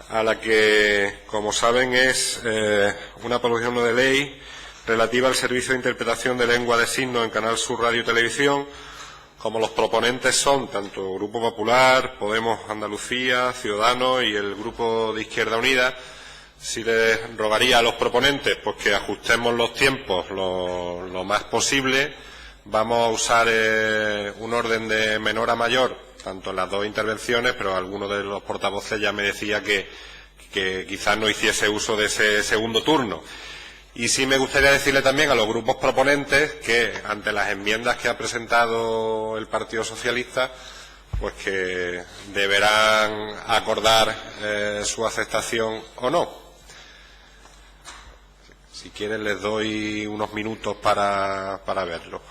a la que, como saben, es una proposición no de ley relativa al servicio de interpretación de lengua de signos en Canal Sur Radio y Televisión. Como los proponentes son tanto Grupo Popular, Podemos Andalucía, Ciudadanos y el Grupo de Izquierda Unida, sí les rogaría a los proponentes pues que ajustemos los tiempos lo más posible. Vamos a usar un orden de menor a mayor, tanto en las dos intervenciones, pero alguno de los portavoces ya me decía que quizás no hiciese uso de ese segundo turno. Y sí me gustaría decirle también a los grupos proponentes que, ante las enmiendas que ha presentado el Partido Socialista, pues que deberán acordar su aceptación o no. Si quieren les doy unos minutos para verlo.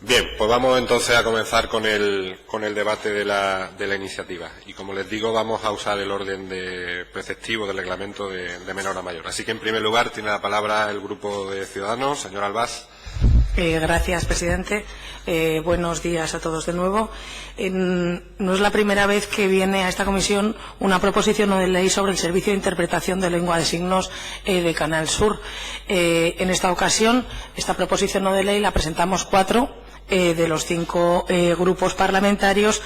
Bien, pues vamos entonces a comenzar con el debate de la iniciativa. Y como les digo, vamos a usar el orden preceptivo del reglamento de menor a mayor. Así que, en primer lugar, tiene la palabra el Grupo de Ciudadanos. Señor Albás. Gracias, presidente. Buenos días a todos de nuevo. No es la primera vez que viene a esta comisión una proposición no de ley sobre el servicio de interpretación de lengua de signos de Canal Sur. En esta ocasión, esta proposición no de ley la presentamos 4 de los 5 grupos parlamentarios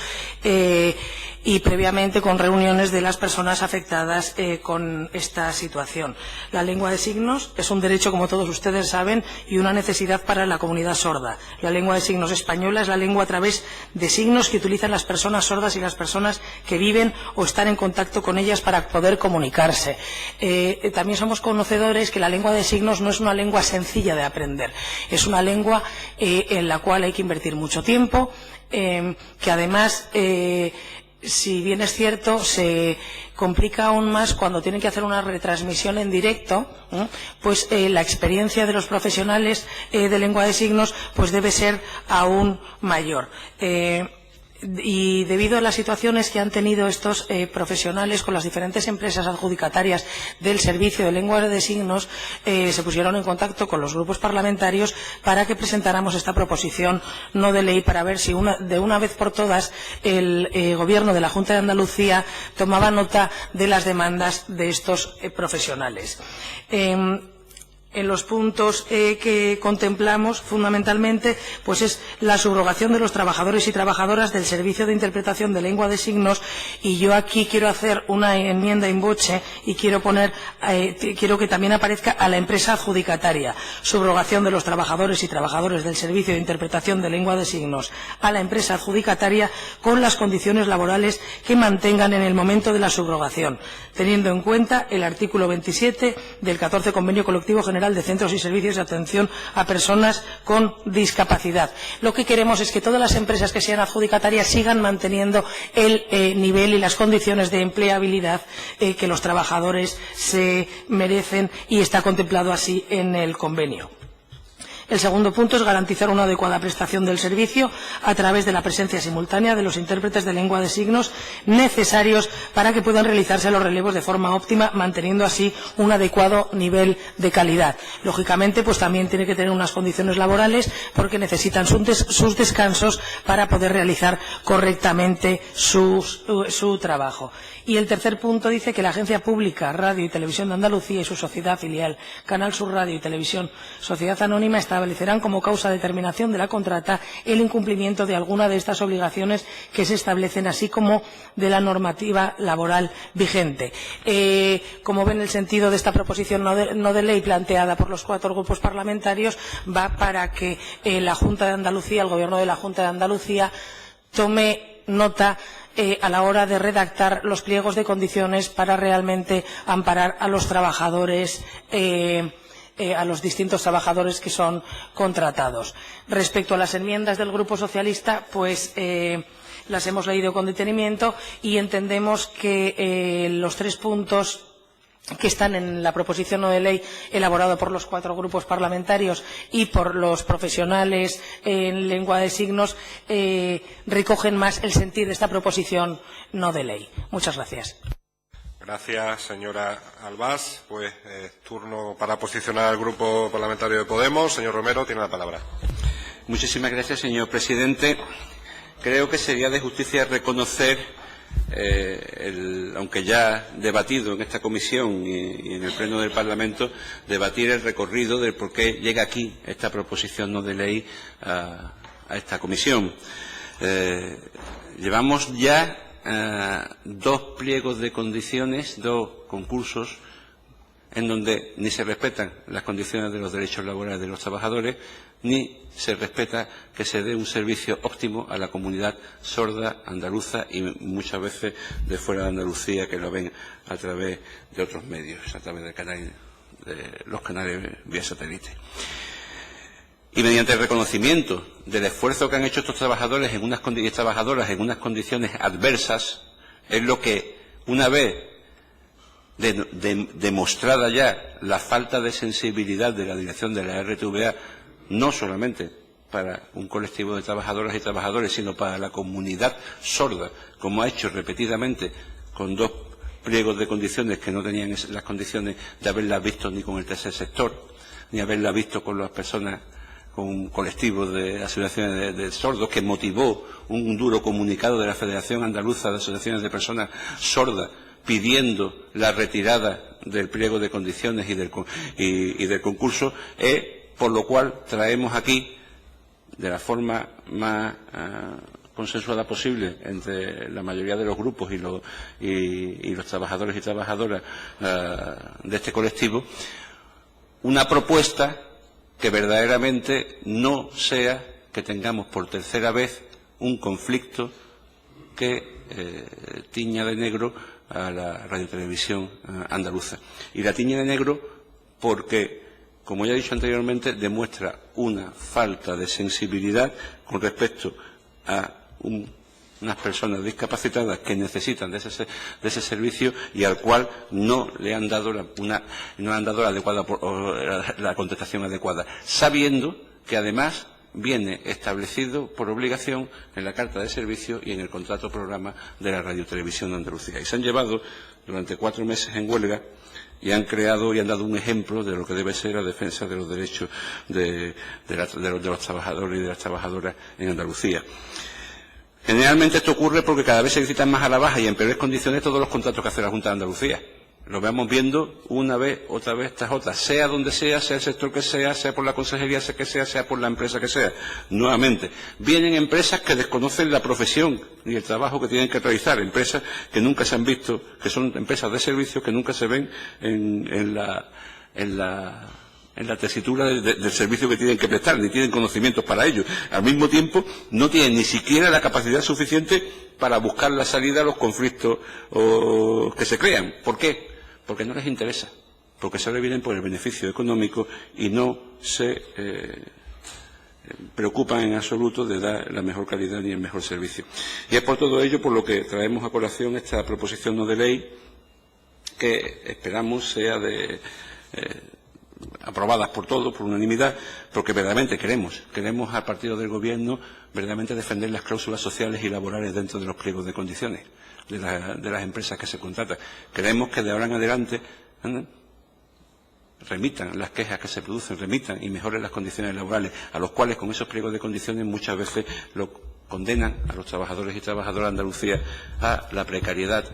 y previamente con reuniones de las personas afectadas con esta situación. La lengua de signos es un derecho, como todos ustedes saben, y una necesidad para la comunidad sorda. La lengua de signos española es la lengua a través de signos que utilizan las personas sordas y las personas que viven o están en contacto con ellas para poder comunicarse. También somos conocedores que la lengua de signos no es una lengua sencilla de aprender. Es una lengua en la cual hay que invertir mucho tiempo, que además si bien es cierto, se complica aún más cuando tienen que hacer una retransmisión en directo, pues la experiencia de los profesionales de lengua de signos pues debe ser aún mayor. Y debido a las situaciones que han tenido estos profesionales con las diferentes empresas adjudicatarias del servicio de lengua de signos, se pusieron en contacto con los grupos parlamentarios para que presentáramos esta proposición no de ley para ver si de una vez por todas el Gobierno de la Junta de Andalucía tomaba nota de las demandas de estos profesionales. En los puntos que contemplamos fundamentalmente pues es la subrogación de los trabajadores y trabajadoras del servicio de interpretación de lengua de signos, y yo aquí quiero hacer una enmienda in voce y quiero que también aparezca a la empresa adjudicataria. Subrogación de los trabajadores y trabajadoras del servicio de interpretación de lengua de signos a la empresa adjudicataria con las condiciones laborales que mantengan en el momento de la subrogación, teniendo en cuenta el artículo 27 del 14 Convenio Colectivo General de Centros y Servicios de Atención a Personas con Discapacidad. Lo que queremos es que todas las empresas que sean adjudicatarias sigan manteniendo el nivel y las condiciones de empleabilidad que los trabajadores se merecen, y está contemplado así en el convenio. El segundo punto es garantizar una adecuada prestación del servicio a través de la presencia simultánea de los intérpretes de lengua de signos necesarios para que puedan realizarse los relevos de forma óptima, manteniendo así un adecuado nivel de calidad. Lógicamente, pues también tiene que tener unas condiciones laborales porque necesitan sus descansos para poder realizar correctamente su trabajo. Y el tercer punto dice que la Agencia Pública Radio y Televisión de Andalucía y su sociedad filial Canal Sur Radio y Televisión Sociedad Anónima establecerán como causa de terminación de la contrata el incumplimiento de alguna de estas obligaciones que se establecen, así como de la normativa laboral vigente. Como ven, el sentido de esta proposición no de ley planteada por los 4 grupos parlamentarios va para que la Junta de Andalucía, el Gobierno de la Junta de Andalucía, tome nota a la hora de redactar los pliegos de condiciones para realmente amparar a los trabajadores, a los distintos trabajadores que son contratados. Respecto a las enmiendas del Grupo Socialista, pues las hemos leído con detenimiento y entendemos que los 3 puntos que están en la proposición no de ley elaborada por los 4 grupos parlamentarios y por los profesionales en lengua de signos recogen más el sentido de esta proposición no de ley. Muchas gracias. Gracias, señora Albás. Pues turno para posicionar al Grupo Parlamentario de Podemos. Señor Romero, tiene la palabra. Muchísimas gracias, señor presidente. Creo que sería de justicia reconocer, aunque ya debatido en esta comisión y en el Pleno del Parlamento, debatir el recorrido del por qué llega aquí esta proposición no de ley a esta comisión. Llevamos ya 2 pliegos de condiciones, 2 concursos, en donde ni se respetan las condiciones de los derechos laborales de los trabajadores, ni se respeta que se dé un servicio óptimo a la comunidad sorda andaluza y muchas veces de fuera de Andalucía, que lo ven a través de otros medios, a través de los canales vía satélite. Y mediante el reconocimiento del esfuerzo que han hecho estos trabajadores y trabajadoras en unas condiciones adversas, es lo que, una vez demostrada ya la falta de sensibilidad de la dirección de la RTVA, no solamente para un colectivo de trabajadoras y trabajadores, sino para la comunidad sorda, como ha hecho repetidamente con 2 pliegos de condiciones que no tenían las condiciones de haberlas visto ni con el tercer sector, ni haberlas visto con las personas, con un colectivo de asociaciones de sordos, que motivó un duro comunicado de la Federación Andaluza de Asociaciones de Personas Sordas pidiendo la retirada del pliego de condiciones y del concurso, por lo cual traemos aquí, de la forma más consensuada posible entre la mayoría de los grupos y los trabajadores y trabajadoras de este colectivo, una propuesta que verdaderamente no sea que tengamos por tercera vez un conflicto que tiña de negro a la radiotelevisión andaluza. Y la tiña de negro porque, como ya he dicho anteriormente, demuestra una falta de sensibilidad con respecto a unas personas discapacitadas que necesitan de ese servicio y al cual no le han dado la contestación adecuada, sabiendo que además viene establecido por obligación en la Carta de Servicios y en el contrato programa de la Radiotelevisión de Andalucía. Y se han llevado durante 4 meses en huelga y han creado y han dado un ejemplo de lo que debe ser la defensa de los derechos de los trabajadores y de las trabajadoras en Andalucía. Generalmente esto ocurre porque cada vez se licitan más a la baja y en peores condiciones todos los contratos que hace la Junta de Andalucía. Lo vamos viendo una vez, otra vez, tras otra, sea donde sea el sector que sea por la consejería que sea por la empresa que sea. Nuevamente, vienen empresas que desconocen la profesión y el trabajo que tienen que realizar, empresas que nunca se han visto, que son empresas de servicios que nunca se ven en la tesitura del servicio que tienen que prestar, ni tienen conocimientos para ello. Al mismo tiempo, no tienen ni siquiera la capacidad suficiente para buscar la salida a los conflictos que se crean. ¿Por qué? Porque no les interesa, porque solo vienen por el beneficio económico y no se preocupan en absoluto de dar la mejor calidad ni el mejor servicio. Y es por todo ello por lo que traemos a colación esta proposición no de ley que esperamos sea aprobadas por todos, por unanimidad, porque verdaderamente queremos al partido del Gobierno verdaderamente defender las cláusulas sociales y laborales dentro de los pliegos de condiciones de las empresas que se contratan. Queremos que de ahora en adelante remitan las quejas que se producen, remitan y mejoren las condiciones laborales, a los cuales con esos pliegos de condiciones muchas veces lo condenan a los trabajadores y trabajadoras de Andalucía a la precariedad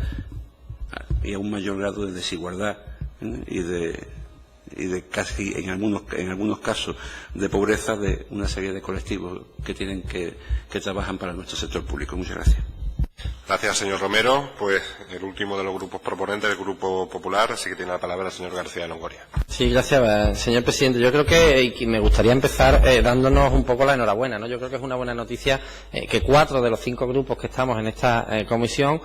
y a un mayor grado de desigualdad y de casi en algunos casos de pobreza de una serie de colectivos que trabajan para nuestro sector público. Muchas gracias. Gracias, señor Romero. Pues el último de los grupos proponentes, el Grupo Popular, así que tiene la palabra el señor García de Longoria. Sí, gracias, señor presidente. Yo creo que me gustaría empezar dándonos un poco la enhorabuena, ¿no? Yo creo que es una buena noticia que 4 de los 5 grupos que estamos en esta comisión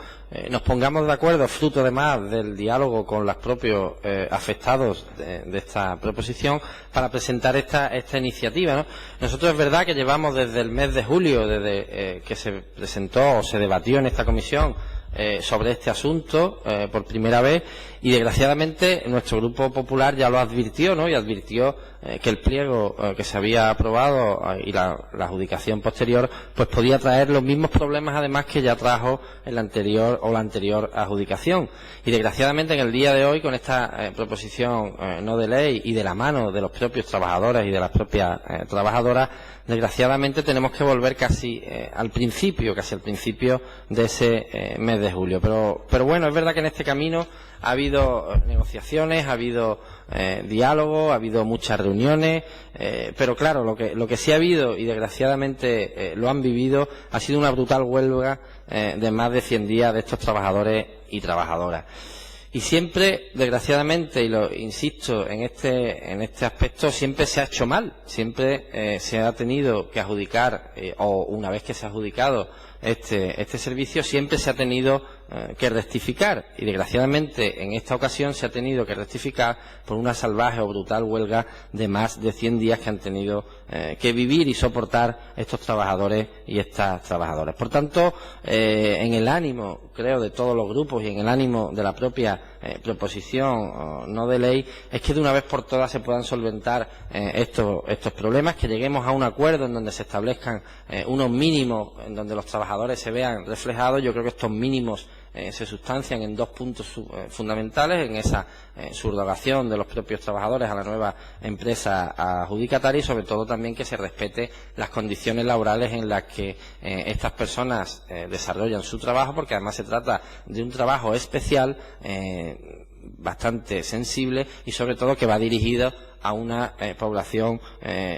nos pongamos de acuerdo, fruto además del diálogo con los propios afectados de esta proposición, para presentar esta iniciativa, ¿no? Nosotros es verdad que llevamos desde el mes de julio, desde que se presentó o se debatió en esta comisión sobre este asunto por primera vez, y desgraciadamente nuestro Grupo Popular ya lo advirtió, ¿no? Y advirtió que el pliego que se había aprobado y la adjudicación posterior pues podía traer los mismos problemas además que ya trajo la anterior adjudicación. Y desgraciadamente en el día de hoy, con esta proposición no de ley y de la mano de los propios trabajadores y de las propias trabajadoras, desgraciadamente tenemos que volver casi al principio de ese mes de julio. Pero bueno, es verdad que en este camino ha habido negociaciones, ha habido diálogo, ha habido muchas reuniones, pero claro, lo que sí ha habido, y desgraciadamente lo han vivido, ha sido una brutal huelga de más de 100 días de estos trabajadores y trabajadoras. Y siempre, desgraciadamente, y lo insisto en este aspecto, siempre se ha hecho mal, siempre se ha tenido que adjudicar, o una vez que se ha adjudicado este servicio, siempre se ha tenido que rectificar, y desgraciadamente en esta ocasión se ha tenido que rectificar por una salvaje o brutal huelga de más de 100 días que han tenido que vivir y soportar estos trabajadores y estas trabajadoras. Por tanto, en el ánimo, creo, de todos los grupos y en el ánimo de la propia proposición no de ley, es que de una vez por todas se puedan solventar estos problemas, que lleguemos a un acuerdo en donde se establezcan unos mínimos, en donde los trabajadores se vean reflejados. Yo creo que estos mínimos se sustancian en 2 puntos fundamentales: en esa subrogación de los propios trabajadores a la nueva empresa adjudicataria, y sobre todo también que se respete las condiciones laborales en las que estas personas desarrollan su trabajo, porque además se trata de un trabajo especial, bastante sensible, y sobre todo que va dirigido a una población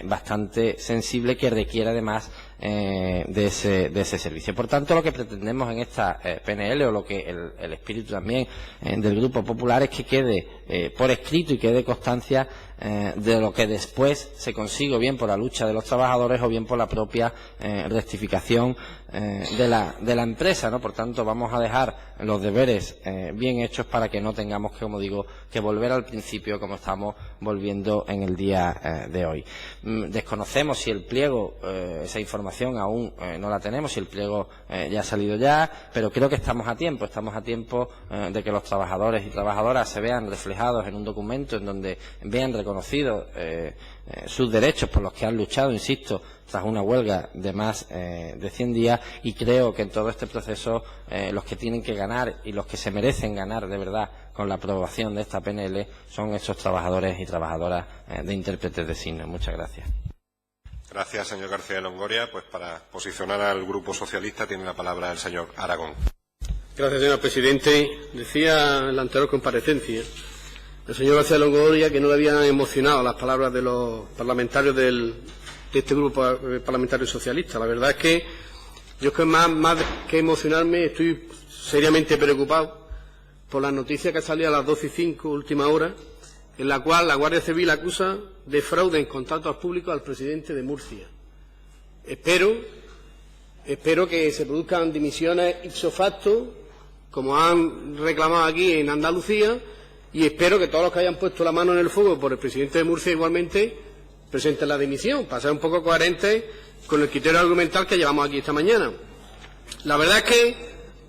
bastante sensible, que requiere además de ese servicio. Por tanto, lo que pretendemos en esta PNL, o lo que el espíritu también del Grupo Popular, es que quede por escrito y quede constancia de lo que después se consigue, bien por la lucha de los trabajadores o bien por la propia rectificación de la empresa, ¿no? Por tanto, vamos a dejar los deberes bien hechos para que no tengamos que, como digo, que volver al principio como estamos volviendo en el día de hoy. Desconocemos si el pliego, esa información información aún no la tenemos, si el pliego ya ha salido ya, pero creo que estamos a tiempo de que los trabajadores y trabajadoras se vean reflejados en un documento en donde vean reconocidos sus derechos por los que han luchado, insisto, tras una huelga de más de 100 días, y creo que en todo este proceso los que tienen que ganar y los que se merecen ganar de verdad con la aprobación de esta PNL son esos trabajadores y trabajadoras de intérpretes de signos. Muchas gracias. Gracias, señor García de Longoria. Pues para posicionar al Grupo Socialista tiene la palabra el señor Aragón. Gracias, señor presidente. Decía en la anterior comparecencia el señor García de Longoria que no le habían emocionado las palabras de los parlamentarios de este grupo parlamentario socialista. La verdad es que yo es que más que emocionarme estoy seriamente preocupado por las noticias que han salido a las 12:05, última hora, en la cual la Guardia Civil acusa de fraude en contratos públicos al presidente de Murcia. Espero que se produzcan dimisiones ipso facto, como han reclamado aquí en Andalucía, y espero que todos los que hayan puesto la mano en el fuego por el presidente de Murcia igualmente presenten la dimisión, para ser un poco coherentes con el criterio argumental que llevamos aquí esta mañana. La verdad es que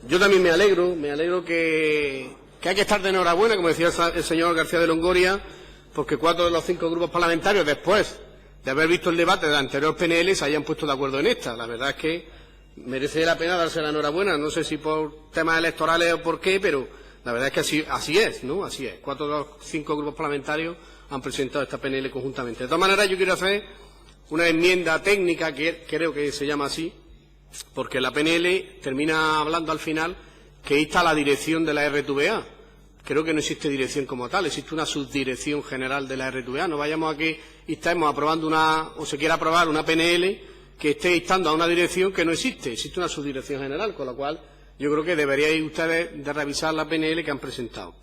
yo también me alegro que hay que estar de enhorabuena, como decía el señor García de Longoria, porque 4 de los 5 grupos parlamentarios, después de haber visto el debate de la anterior PNL, se hayan puesto de acuerdo en esta. La verdad es que merece la pena darse la enhorabuena, no sé si por temas electorales o por qué, pero la verdad es que así es, ¿no? Así es. 4 de los 5 grupos parlamentarios han presentado esta PNL conjuntamente. De todas maneras, yo quiero hacer una enmienda técnica, que creo que se llama así, porque la PNL termina hablando al final que insta a la dirección de la RTVA. Creo que no existe dirección como tal, existe una subdirección general de la RTVA. No vayamos a que estemos aprobando o se quiera aprobar una PNL que esté instando a una dirección que no existe. Existe una subdirección general, con lo cual yo creo que deberíais ustedes de revisar la PNL que han presentado.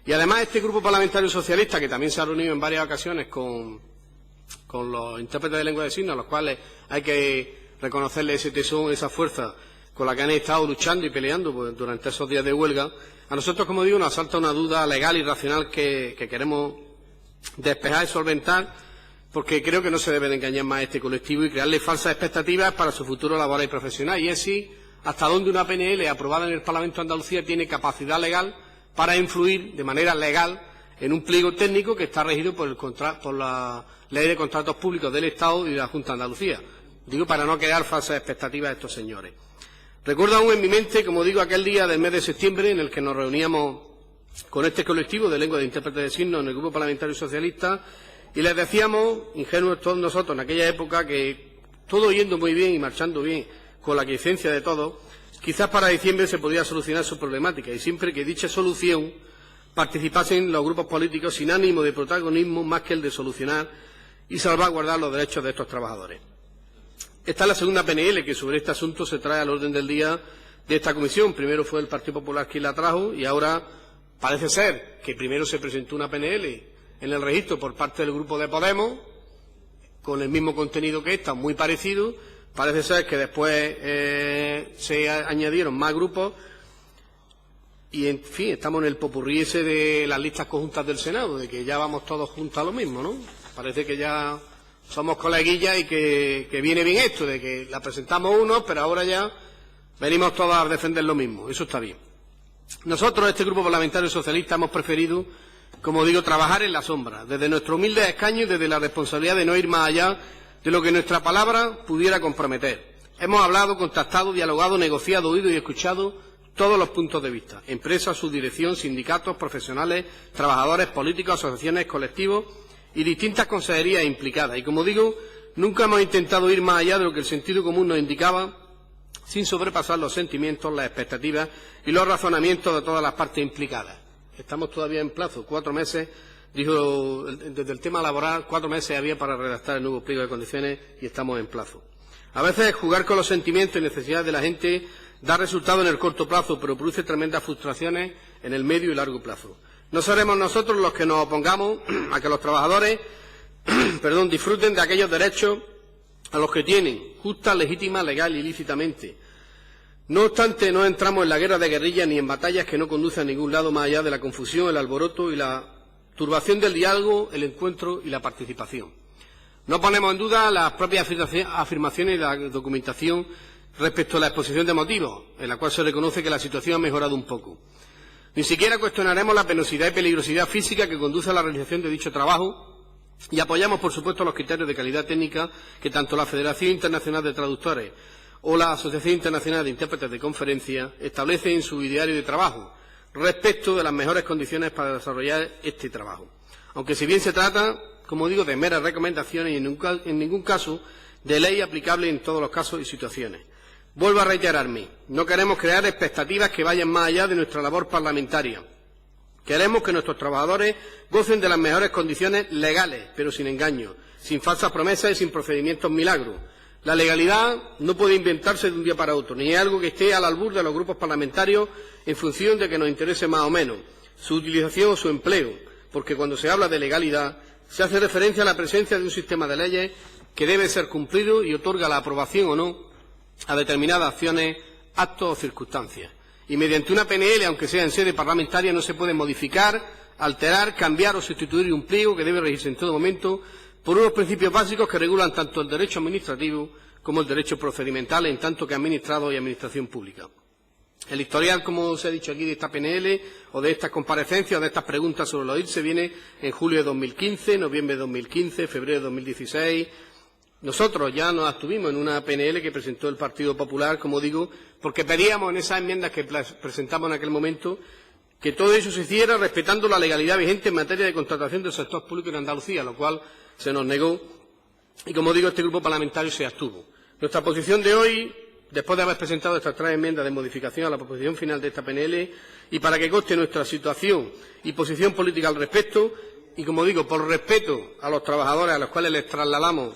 Y además este grupo parlamentario socialista, que también se ha reunido en varias ocasiones con los intérpretes de lengua de signos, a los cuales hay que reconocerle ese tesón, esa fuerza con la que han estado luchando y peleando durante esos días de huelga, a nosotros, como digo, nos asalta una duda legal y racional que queremos despejar y solventar, porque creo que no se debe de engañar más a este colectivo y crearle falsas expectativas para su futuro laboral y profesional. Y es si hasta dónde una PNL aprobada en el Parlamento de Andalucía tiene capacidad legal para influir de manera legal en un pliego técnico que está regido por la Ley de Contratos Públicos del Estado y de la Junta de Andalucía. Digo, para no crear falsas expectativas a estos señores. Recuerdo aún en mi mente, como digo, aquel día del mes de septiembre en el que nos reuníamos con este colectivo de lengua de intérpretes de signos en el Grupo Parlamentario Socialista y les decíamos, ingenuos todos nosotros en aquella época, que todo yendo muy bien y marchando bien con la aquiescencia de todos, quizás para diciembre se podría solucionar su problemática, y siempre que dicha solución participasen los grupos políticos sin ánimo de protagonismo más que el de solucionar y salvaguardar los derechos de estos trabajadores. Esta es la segunda PNL que sobre este asunto se trae al orden del día de esta comisión. Primero fue el Partido Popular quien la trajo y ahora parece ser que primero se presentó una PNL en el registro por parte del Grupo de Podemos, con el mismo contenido que esta, muy parecido. Parece ser que después se añadieron más grupos y, en fin, estamos en el popurrí ese de las listas conjuntas del Senado, de que ya vamos todos juntos a lo mismo, ¿no? Parece que ya somos coleguillas y que viene bien esto, de que la presentamos unos, pero ahora ya venimos todos a defender lo mismo. Eso está bien. Nosotros, este Grupo Parlamentario Socialista, hemos preferido, como digo, trabajar en la sombra, desde nuestro humilde escaño y desde la responsabilidad de no ir más allá de lo que nuestra palabra pudiera comprometer. Hemos hablado, contactado, dialogado, negociado, oído y escuchado todos los puntos de vista. Empresas, subdirección, sindicatos, profesionales, trabajadores, políticos, asociaciones, colectivos y distintas consejerías implicadas. Y, como digo, nunca hemos intentado ir más allá de lo que el sentido común nos indicaba, sin sobrepasar los sentimientos, las expectativas y los razonamientos de todas las partes implicadas. Estamos todavía en plazo, 4 meses, dijo, desde el tema laboral, 4 meses había para redactar el nuevo pliego de condiciones y estamos en plazo. A veces jugar con los sentimientos y necesidades de la gente da resultado en el corto plazo, pero produce tremendas frustraciones en el medio y largo plazo. No seremos nosotros los que nos opongamos a que los trabajadores disfruten de aquellos derechos a los que tienen, justa, legítima, legal y lícitamente. No obstante, no entramos en la guerra de guerrillas ni en batallas que no conducen a ningún lado más allá de la confusión, el alboroto y la turbación del diálogo, el encuentro y la participación. No ponemos en duda las propias afirmaciones y la documentación respecto a la exposición de motivos, en la cual se reconoce que la situación ha mejorado un poco. Ni siquiera cuestionaremos la penosidad y peligrosidad física que conduce a la realización de dicho trabajo y apoyamos, por supuesto, los criterios de calidad técnica que tanto la Federación Internacional de Traductores o la Asociación Internacional de Intérpretes de Conferencia establecen en su ideario de trabajo respecto de las mejores condiciones para desarrollar este trabajo. Aunque si bien se trata, como digo, de meras recomendaciones y en ningún caso de ley aplicable en todos los casos y situaciones. Vuelvo a reiterarme, no queremos crear expectativas que vayan más allá de nuestra labor parlamentaria. Queremos que nuestros trabajadores gocen de las mejores condiciones legales, pero sin engaño, sin falsas promesas y sin procedimientos milagros. La legalidad no puede inventarse de un día para otro, ni es algo que esté al albur de los grupos parlamentarios en función de que nos interese más o menos su utilización o su empleo, porque cuando se habla de legalidad se hace referencia a la presencia de un sistema de leyes que debe ser cumplido y otorga la aprobación o no a determinadas acciones, actos o circunstancias. Y mediante una PNL, aunque sea en sede parlamentaria, no se puede modificar, alterar, cambiar o sustituir un pliego que debe regirse en todo momento por unos principios básicos que regulan tanto el derecho administrativo como el derecho procedimental, en tanto que administrado y administración pública. El historial, como se ha dicho aquí, de esta PNL o de estas comparecencias o de estas preguntas sobre los IRSE viene en julio de 2015, noviembre de 2015, febrero de 2016. Nosotros ya nos abstuvimos en una PNL que presentó el Partido Popular, como digo, porque pedíamos en esas enmiendas que presentamos en aquel momento que todo eso se hiciera respetando la legalidad vigente en materia de contratación del sector público en Andalucía, lo cual se nos negó y, como digo, este grupo parlamentario se abstuvo. Nuestra posición de hoy, después de haber presentado estas 3 enmiendas de modificación a la proposición final de esta PNL, y para que conste nuestra situación y posición política al respecto, y como digo, por respeto a los trabajadores a los cuales les trasladamos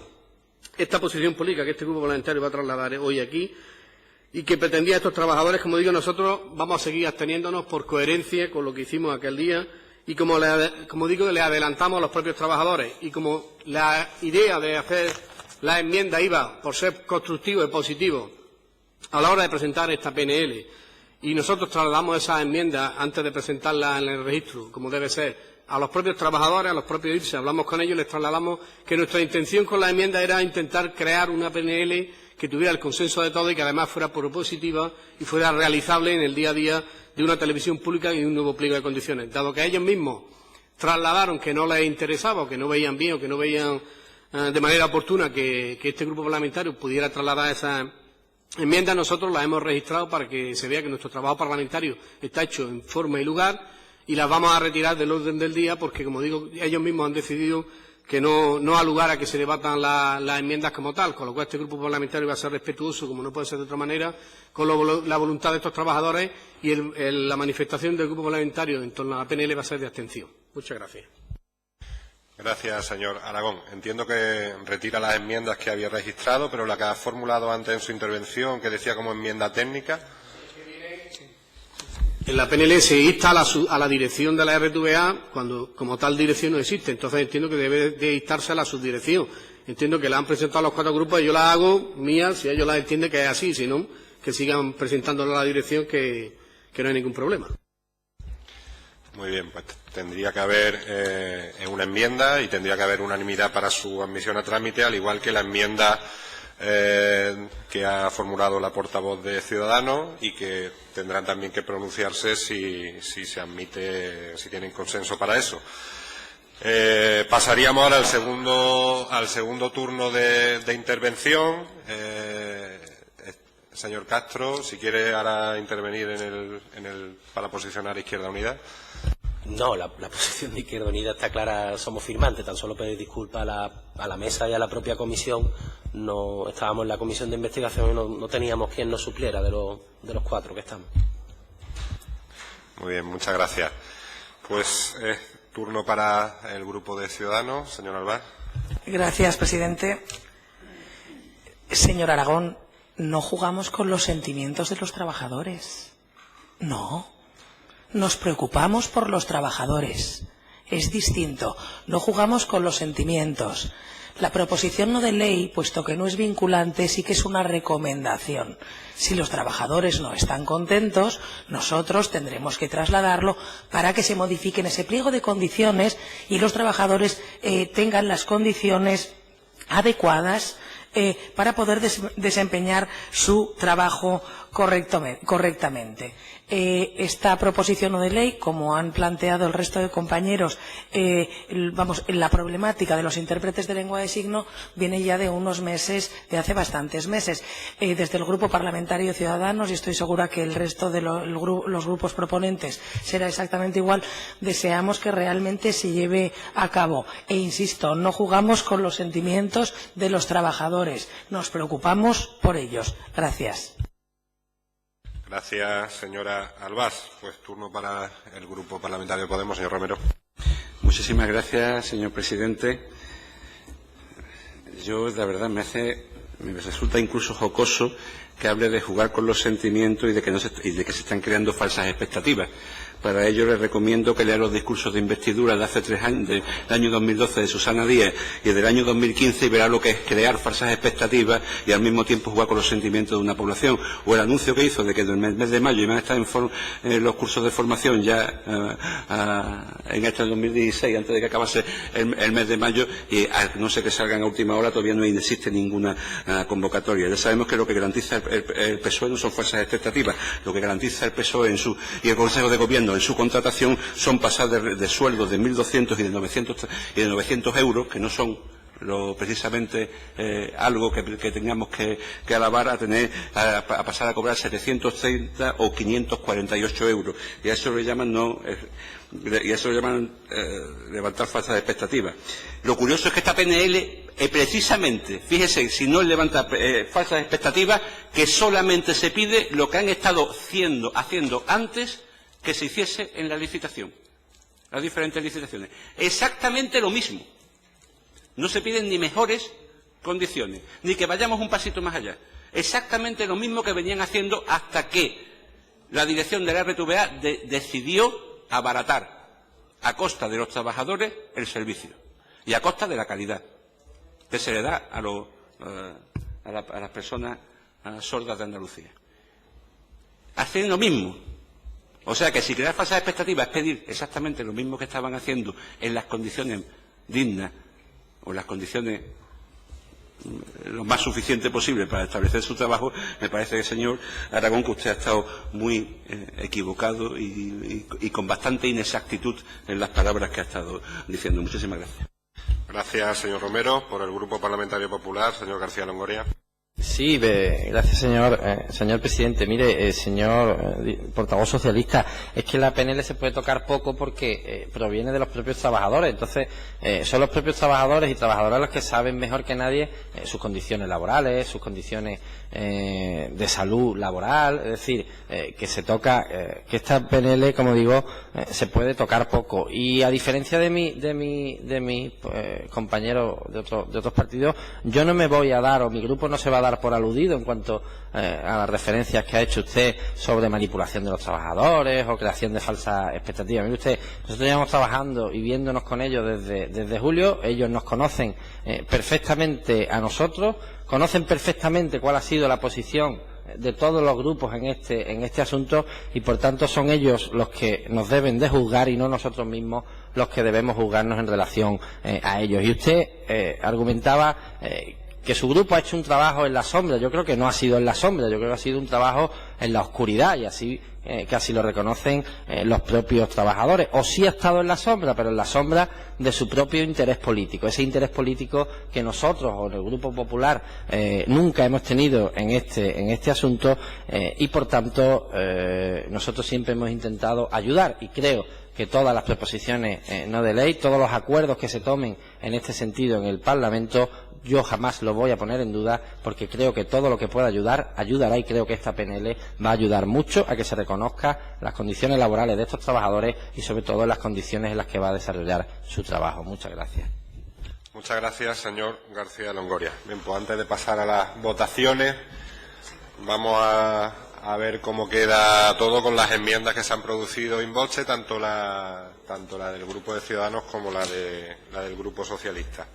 esta posición política que este grupo parlamentario va a trasladar hoy aquí, y que pretendía a estos trabajadores, como digo, nosotros vamos a seguir absteniéndonos por coherencia con lo que hicimos aquel día, y como digo, le adelantamos a los propios trabajadores, y como la idea de hacer la enmienda iba por ser constructivo y positivo a la hora de presentar esta PNL, y nosotros trasladamos esas enmiendas antes de presentarlas en el registro, como debe ser, a los propios trabajadores, a los propios IRSE, hablamos con ellos y les trasladamos que nuestra intención con la enmienda era intentar crear una PNL que tuviera el consenso de todos y que además fuera propositiva y fuera realizable en el día a día de una televisión pública y un nuevo pliego de condiciones. Dado que ellos mismos trasladaron que no les interesaba o que no veían bien o que no veían de manera oportuna que este grupo parlamentario pudiera trasladar esas enmiendas, nosotros las hemos registrado para que se vea que nuestro trabajo parlamentario está hecho en forma y lugar, y las vamos a retirar del orden del día porque, como digo, ellos mismos han decidido que no ha lugar a que se debatan las enmiendas como tal, con lo cual este grupo parlamentario va a ser respetuoso, como no puede ser de otra manera, con la voluntad de estos trabajadores, y la manifestación del grupo parlamentario en torno a la PNL va a ser de abstención. Muchas gracias. Gracias, señor Aragón. Entiendo que retira las enmiendas que había registrado, pero la que ha formulado antes en su intervención, que decía como enmienda técnica. En la PNL se insta a la dirección de la RTVA cuando como tal dirección no existe. Entonces entiendo que debe de instarse a la subdirección. Entiendo que la han presentado los 4 grupos y yo la hago mía si ellos la entienden que es así. Si no, que sigan presentándola a la dirección que no hay ningún problema. Muy bien, pues tendría que haber una enmienda y tendría que haber unanimidad para su admisión a trámite, al igual que la enmienda que ha formulado la portavoz de Ciudadanos, y que tendrán también que pronunciarse si se admite, si tienen consenso para eso. Pasaríamos ahora al segundo turno de intervención. Señor Castro, si quiere ahora intervenir para posicionar Izquierda Unida. No, la posición de Izquierda Unida está clara, somos firmantes, tan solo pedir disculpas a la mesa y a la propia comisión. No estábamos en la comisión de investigación y no teníamos quien nos supliera de los 4 que estamos. Muy bien, muchas gracias. Pues turno para el grupo de Ciudadanos. Señor Alvar. Gracias, presidente. Señor Aragón, no jugamos con los sentimientos de los trabajadores. No. Nos preocupamos por los trabajadores. Es distinto. No jugamos con los sentimientos. La proposición no de ley, puesto que no es vinculante, sí que es una recomendación. Si los trabajadores no están contentos, nosotros tendremos que trasladarlo para que se modifiquen ese pliego de condiciones y los trabajadores tengan las condiciones adecuadas para poder desempeñar su trabajo correctamente. Esta proposición no de ley, como han planteado el resto de compañeros, la problemática de los intérpretes de lengua de signo viene ya de unos meses, de hace bastantes meses. Desde el Grupo Parlamentario Ciudadanos, y estoy segura que el resto de los grupos proponentes será exactamente igual, deseamos que realmente se lleve a cabo. E insisto, no jugamos con los sentimientos de los trabajadores, nos preocupamos por ellos. Gracias. Gracias, señora Albás. Pues turno para el Grupo Parlamentario Podemos, señor Romero. Muchísimas gracias, señor presidente. Yo, la verdad, me resulta incluso jocoso que hable de jugar con los sentimientos y de que se están creando falsas expectativas. Para ello les recomiendo que lea los discursos de investidura de hace 3 años, del año 2012 de Susana Díaz y del año 2015, y verá lo que es crear falsas expectativas y al mismo tiempo jugar con los sentimientos de una población. O el anuncio que hizo de que en el mes de mayo iban a estar en los cursos de formación ya en este 2016, antes de que acabase el mes de mayo, y no sé que salgan a última hora, todavía no existe ninguna convocatoria. Ya sabemos que lo que garantiza el PSOE no son falsas expectativas. Lo que garantiza el PSOE y el Consejo de Gobierno en su contratación son pasar de sueldos de 1.200 y de 900 euros, que no son precisamente algo que tengamos que alabar, a pasar a cobrar 730 o 548 euros. Y a eso le llaman levantar falsas expectativas. Lo curioso es que esta PNL, precisamente, fíjese, si no levanta falsas expectativas, que solamente se pide lo que han estado haciendo antes que se hiciese en la licitación, las diferentes licitaciones. Exactamente lo mismo. No se piden ni mejores condiciones, ni que vayamos un pasito más allá. Exactamente lo mismo que venían haciendo hasta que la dirección de la RTVA decidió abaratar a costa de los trabajadores el servicio y a costa de la calidad que se le da a las personas sordas de Andalucía. Hacen lo mismo. O sea que si crear falsas expectativas es pedir exactamente lo mismo que estaban haciendo en las condiciones dignas o en las condiciones lo más suficiente posible para establecer su trabajo, me parece, señor Aragón, que usted ha estado muy equivocado y con bastante inexactitud en las palabras que ha estado diciendo. Muchísimas gracias. Gracias, señor Romero. Por el Grupo Parlamentario Popular, señor García Longoria. Sí, gracias, señor presidente. Mire, señor portavoz socialista, es que la PNL se puede tocar poco porque proviene de los propios trabajadores. Entonces, son los propios trabajadores y trabajadoras los que saben mejor que nadie sus condiciones laborales, sus condiciones de salud laboral. Es decir, que se toca, que esta PNL, como digo, se puede tocar poco. Y a diferencia de mis compañeros de otros partidos, yo no me voy a dar, o mi grupo no se va a dar por aludido en cuanto a las referencias que ha hecho usted sobre manipulación de los trabajadores o creación de falsas expectativas. Mire usted, nosotros llevamos trabajando y viéndonos con ellos desde julio. Ellos nos conocen perfectamente a nosotros, conocen perfectamente cuál ha sido la posición de todos los grupos en este asunto, y por tanto son ellos los que nos deben de juzgar y no nosotros mismos los que debemos juzgarnos en relación a ellos. Y usted argumentaba que su grupo ha hecho un trabajo en la sombra. Yo creo que no ha sido en la sombra, yo creo que ha sido un trabajo en la oscuridad, y así casi lo reconocen los propios trabajadores. O sí ha estado en la sombra, pero en la sombra de su propio interés político, ese interés político que nosotros o el Grupo Popular nunca hemos tenido en este asunto, y por tanto nosotros siempre hemos intentado ayudar, y creo que todas las proposiciones no de ley, todos los acuerdos que se tomen en este sentido en el Parlamento, yo jamás lo voy a poner en duda, porque creo que todo lo que pueda ayudar, ayudará, y creo que esta PNL va a ayudar mucho a que se reconozcan las condiciones laborales de estos trabajadores y sobre todo las condiciones en las que va a desarrollar su trabajo. Muchas gracias. Muchas gracias, señor García Longoria. Bien, pues antes de pasar a las votaciones, vamos a ver cómo queda todo con las enmiendas que se han producido in voce, tanto la del Grupo de Ciudadanos como la del Grupo Socialista.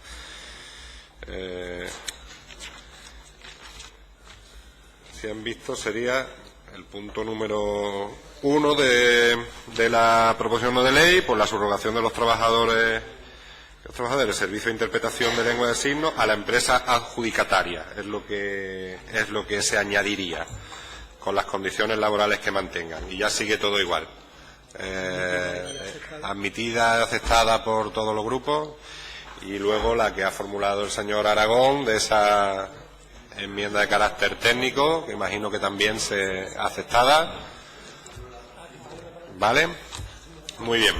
Si han visto, sería el punto número 1 de la proposición no de ley, por la subrogación de los trabajadores Los trabajadores del servicio de interpretación de lengua de signos a la empresa adjudicataria, es lo que se añadiría, con las condiciones laborales que mantengan, y ya sigue todo igual. Admitida, aceptada por todos los grupos, y luego la que ha formulado el señor Aragón de esa enmienda de carácter técnico, que imagino que también se aceptada. ¿Vale? Muy bien.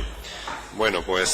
Bueno, pues